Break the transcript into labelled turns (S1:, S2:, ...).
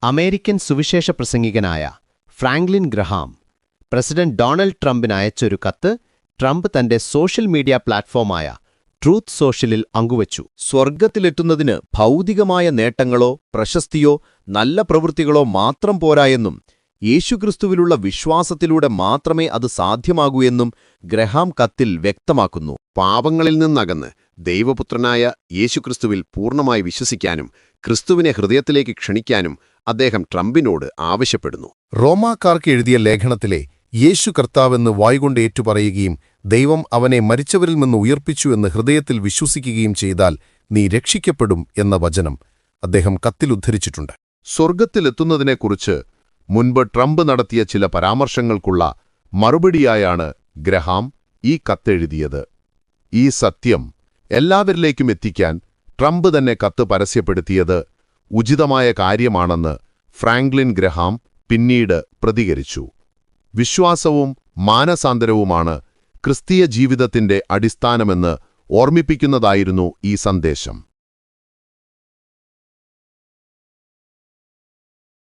S1: American സുവിശേഷ പ്രസംഗികനായ Franklin Graham president Donald ട്രംപിന് അയച്ചൊരു കത്ത് ട്രംപ് തന്റെ സോഷ്യൽ മീഡിയ പ്ലാറ്റ്ഫോമായ ട്രൂത്ത് സോഷ്യലിൽ പങ്കുവച്ചു.
S2: സ്വർഗ്ഗത്തിലെത്തുന്നതിന് ഭൗതികമായ നേട്ടങ്ങളോ പ്രശസ്തിയോ നല്ല പ്രവൃത്തികളോ മാത്രം പോരായെന്നും യേശുക്രിസ്തുവിലുള്ള വിശ്വാസത്തിലൂടെ മാത്രമേ അത് സാധ്യമാകൂ എന്നും ഗ്രഹാം കത്തിൽ വ്യക്തമാക്കുന്നു.
S3: പാപങ്ങളിൽ നിന്നകന്ന് ദൈവപുത്രനായ യേശുക്രിസ്തുവിൽ പൂർണ്ണമായി വിശ്വസിക്കാനും ക്രിസ്തുവിനെ ഹൃദയത്തിലേക്ക് ക്ഷണിക്കാനും അദ്ദേഹം ട്രംപിനോട് ആവശ്യപ്പെടുന്നു.
S4: റോമാക്കാർക്ക് എഴുതിയ ലേഖനത്തിലെ യേശു കർത്താവെന്ന് വായ്കൊണ്ട് ഏറ്റുപറയുകയും ദൈവം അവനെ മരിച്ചവരിൽ നിന്ന് ഉയർപ്പിച്ചു എന്ന് ഹൃദയത്തിൽ വിശ്വസിക്കുകയും ചെയ്താൽ നീ രക്ഷിക്കപ്പെടും എന്ന വചനം അദ്ദേഹം കത്തിൽ ഉദ്ധരിച്ചിട്ടുണ്ട്.
S3: സ്വർഗ്ഗത്തിലെത്തുന്നതിനെക്കുറിച്ച് മുൻപ് ട്രംപ് നടത്തിയ ചില പരാമർശങ്ങൾക്കുള്ള മറുപടിയായാണ് ഗ്രഹാം ഈ കത്തെഴുതിയത്. ഈ സത്യം എല്ലാവരിലേക്കും എത്തിക്കാൻ ട്രംപ് തന്നെ കത്ത് പരസ്യപ്പെടുത്തിയത് ഉചിതമായ കാര്യമാണെന്ന് ഫ്രാങ്ക്ലിൻ ഗ്രഹാം പിന്നീട് പ്രതികരിച്ചു. വിശ്വാസവും മാനസാന്തരവുമാണ് ക്രിസ്തീയ ജീവിതത്തിന്റെ അടിസ്ഥാനമെന്ന് ഓർമ്മിപ്പിക്കുന്നതായിരുന്നു ഈ സന്ദേശം.